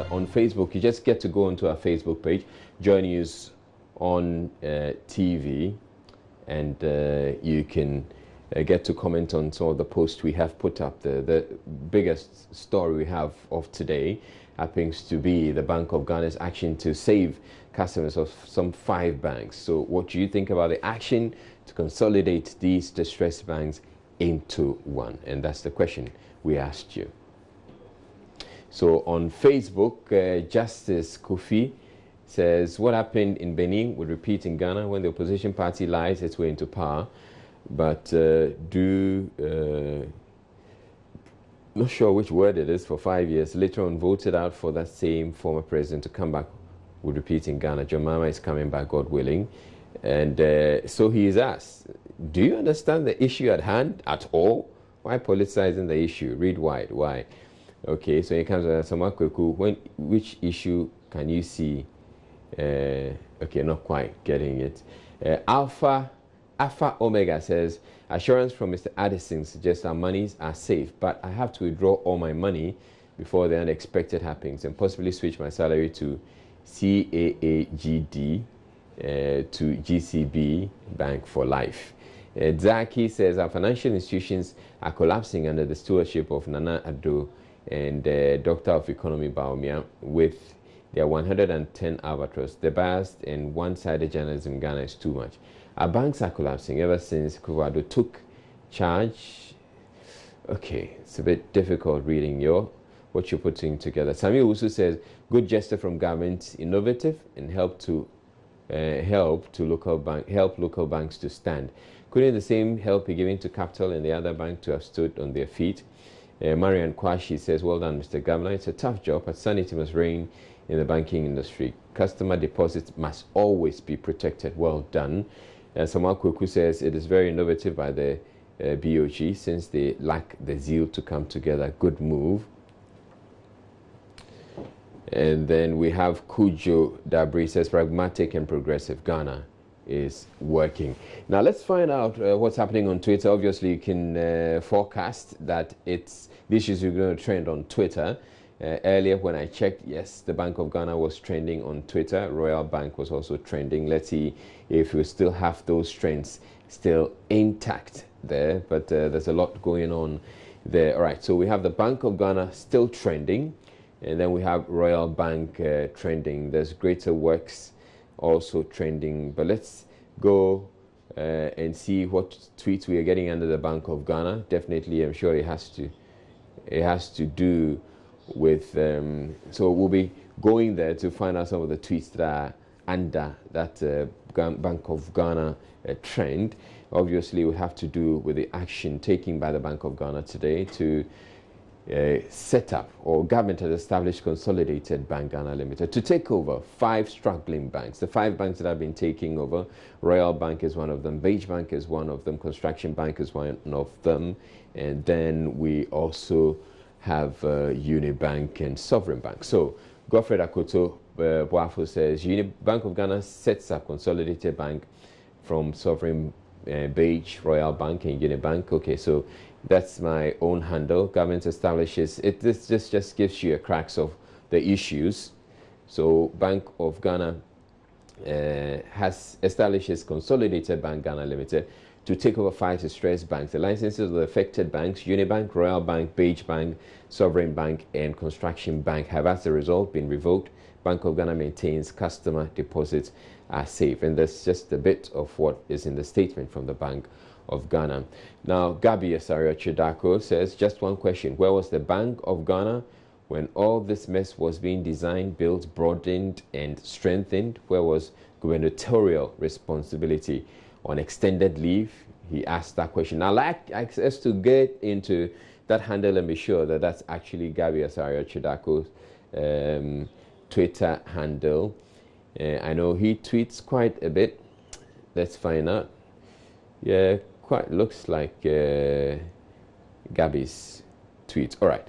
on Facebook. You just get to go onto our Facebook page, Joy News on TV, and you can get to comment on some of the posts we have put up. The biggest story we have of today happens to be the Bank of Ghana's action to save customers of some 5 banks. So what do you think about the action to consolidate these distressed banks into one? And that's the question we asked you. So on Facebook, Justice Kofi says, what happened in Benin would repeat in Ghana when the opposition party lies its way into power, but not sure which word it is, for 5 years, later on voted out for that same former president to come back, would repeat in Ghana. John Mahama is coming back, God willing. And so he is asked, do you understand the issue at hand at all? Why politicizing the issue? Read wide. Why? Okay, so he comes to Samuel Kweku. Which issue can you see? Okay, not quite getting it. Alpha Omega says, assurance from Mr. Addison suggests our monies are safe, but I have to withdraw all my money before the unexpected happens and possibly switch my salary to CAAGD to GCB Bank for life. Zaki says our financial institutions are collapsing under the stewardship of Nana Addo and Doctor of Economy Baumia with their 110 albatross. The biased and one-sided journalism in Ghana is too much. Our banks are collapsing ever since Kufuor took charge. Okay, it's a bit difficult reading what you're putting together. Samuel Usu says, good gesture from government, innovative and help local banks to stand. Couldn't the same help be given to Capital and the other bank to have stood on their feet? Marian Kwashi says, well done, Mr. Governor. It's a tough job, but sanity must reign in the banking industry. Customer deposits must always be protected. Well done. Samuel Kweku says, it is very innovative by the BOG since they lack the zeal to come together. Good move. And then we have Kujo Dabri says, pragmatic and progressive Ghana is working. Now let's find out what's happening on Twitter. Obviously, you can forecast that the issues are going to trend on Twitter. Earlier when I checked, yes, the Bank of Ghana was trending on Twitter. Royal Bank was also trending. Let's see if we still have those trends still intact there. But there's a lot going on there. All right, so we have the Bank of Ghana still trending. And then we have Royal Bank trending. There's Greater Works also trending. But let's go and see what tweets we are getting under the Bank of Ghana. Definitely, I'm sure it has to do with so we'll be going there to find out some of the tweets that are under that Bank of Ghana trend. Obviously, we have to do with the action taken by the Bank of Ghana today to set up, or government has established Consolidated Bank Ghana Limited to take over 5 struggling banks. The 5 banks that have been taking over, Royal Bank is one of them, Beige Bank is one of them, Construction Bank is one of them, and then we also have Unibank and Sovereign Bank. So Godfred Akoto Boafo says, Bank of Ghana sets up Consolidated Bank from Sovereign, Beige, Royal Bank and Unibank. Okay, so that's my own handle. Government establishes it. This just gives you a cracks of the issues. So Bank of Ghana has established Consolidated Bank Ghana Limited to take over 5 distressed banks. The licenses of the affected banks, Unibank, Royal Bank, Beige Bank, Sovereign Bank, and Construction Bank, have as a result been revoked. Bank of Ghana maintains customer deposits are safe. And that's just a bit of what is in the statement from the Bank of Ghana. Now, Gabi Asario Chidako says, just one question. Where was the Bank of Ghana when all this mess was being designed, built, broadened, and strengthened? Where was gubernatorial responsibility on extended leave? He asked that question. I'd like us to get into that handle and be sure that that's actually Gabi Asario Chidako's Twitter handle. I know he tweets quite a bit. Let's find out. Yeah, quite looks like Gabi's tweets. All right.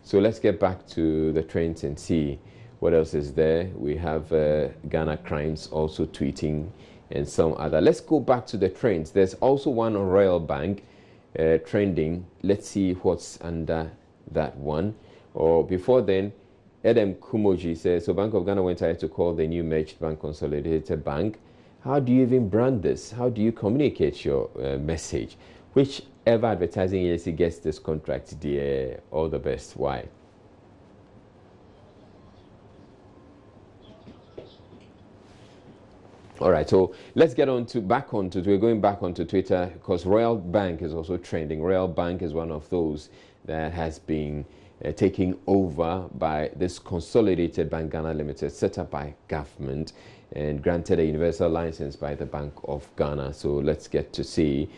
So let's get back to the trends and see what else is there. We have Ghana Crimes also tweeting and some other. Let's go back to the trends. There's also one on Royal Bank trending. Let's see what's under that one. Or before then, Edem Kumoji says, so Bank of Ghana went ahead to call the new merged bank Consolidated Bank. How do you even brand this? How do you communicate your message? Whichever advertising agency gets this contract, dear, all the best. Why? All right, so let's get on to we're going back onto Twitter because Royal Bank is also trending. Royal Bank is one of those that has been taken over by this Consolidated Bank Ghana Limited, set up by government and granted a universal license by the Bank of Ghana. So let's get to see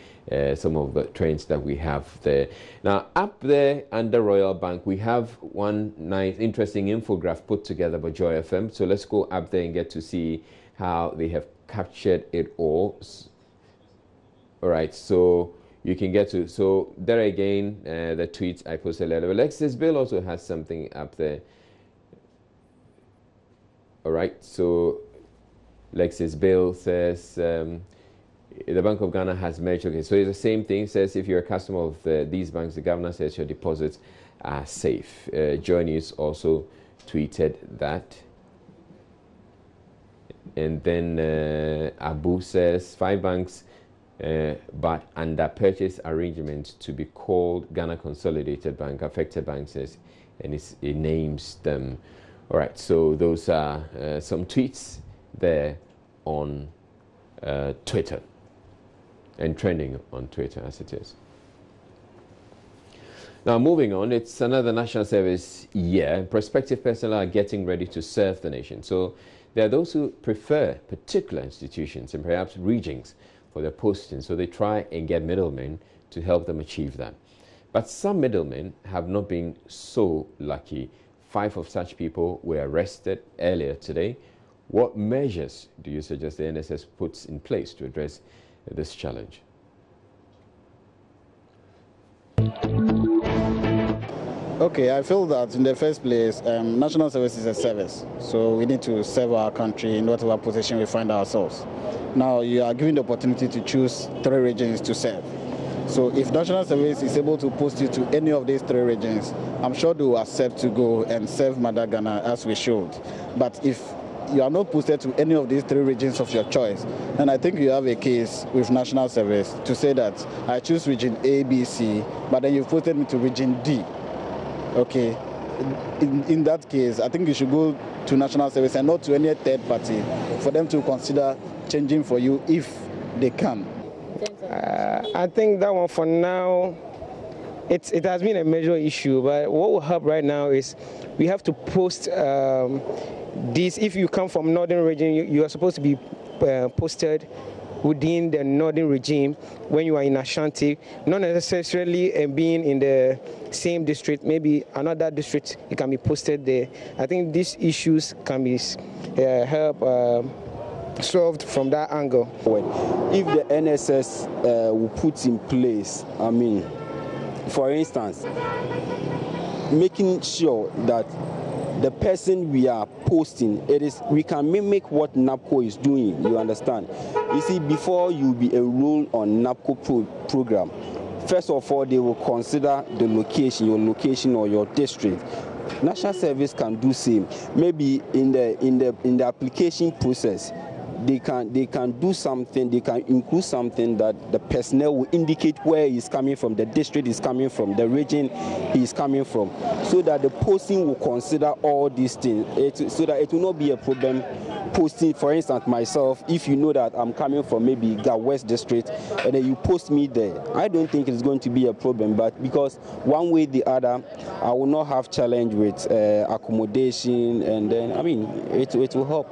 some of the trends that we have there. Now, up there under Royal Bank, we have one nice, interesting infographic put together by Joy FM. So let's go up there and get to see how they have captured it all. All right, so you can get to, so there again, the tweets I posted earlier. Lexis Bill also has something up there. All right, so Lexis Bill says the Bank of Ghana has merged. Okay, so it's the same thing. It says if you're a customer of these banks, the governor says your deposits are safe. Joy News also tweeted that. And then Abu says 5 banks but under purchase arrangement to be called Ghana Consolidated Bank. Affected bank says, and it names them. All right, so those are some tweets there on Twitter and trending on Twitter as it is. Now, moving on, it's another national service year. Prospective personnel are getting ready to serve the nation. So there are those who prefer particular institutions and perhaps regions for their posting, so they try and get middlemen to help them achieve that. But some middlemen have not been so lucky. 5 of such people were arrested earlier today. What measures do you suggest the NSS puts in place to address this challenge? Okay, I feel that in the first place, national service is a service. So we need to serve our country in whatever position we find ourselves. Now, you are given the opportunity to choose 3 regions to serve. So if national service is able to post you to any of these 3 regions, I'm sure they will accept to go and serve Mother Ghana as we should. But if you are not posted to any of these 3 regions of your choice, then I think you have a case with national service to say that I choose region A, B, C, but then you've posted me to region D. Okay, in that case, I think you should go to national service and not to any third party for them to consider changing for you if they can. I think that one for now, it has been a major issue, but what will help right now is we have to post this. If you come from northern region, you are supposed to be posted within the northern regime when you are in Ashanti, not necessarily being in the same district, maybe another district, you can be posted there. I think these issues can be solved from that angle. If the NSS will put in place, I mean, for instance, making sure that the person we are posting, we can mimic what NAPCO is doing, you understand? You see, before you be enrolled on NAPCO program, first of all, they will consider the location, your location or your district. National Service can do same. Maybe in the application process, they can do something, they can include something that the personnel will indicate where he's coming from, the district is coming from, the region he's coming from, so that the posting will consider all these things, so that it will not be a problem posting. For instance, myself, if you know that I'm coming from maybe the West District and then you post me there, I don't think it's going to be a problem, but because one way or the other, I will not have challenge with accommodation, and then, I mean, it will help.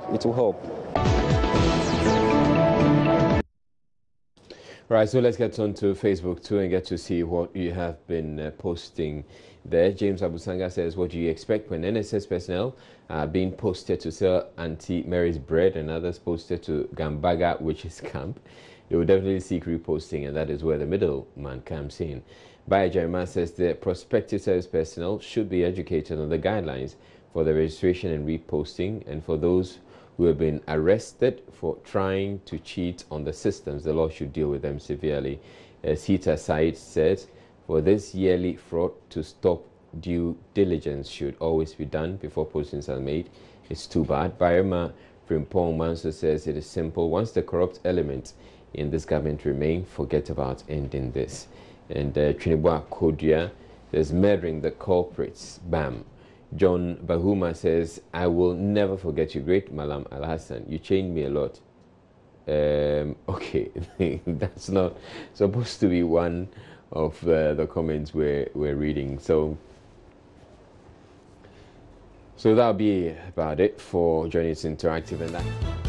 Right, so let's get on to Facebook too and get to see what you have been posting there. James Abusanga says, what do you expect when NSS personnel are being posted to sell Auntie Mary's bread and others posted to Gambaga, which is camp? They will definitely seek reposting, and that is where the middleman comes in. Baya Jeremiah says the prospective service personnel should be educated on the guidelines for the registration and reposting, and for those who have been arrested for trying to cheat on the systems, the law should deal with them severely. Sita Said said, for this yearly fraud to stop due diligence should always be done before postings are made. It's too bad. Bayama Frimpong Manso says it is simple. Once the corrupt elements in this government remain, forget about ending this. And Trinibua Kodia says murdering the culprits. Bam. John Bahuma says, I will never forget you, great Malam Al Hassan. You changed me a lot. Okay, that's not supposed to be one of the comments we're reading. So that'll be about it for Journey Interactive and that.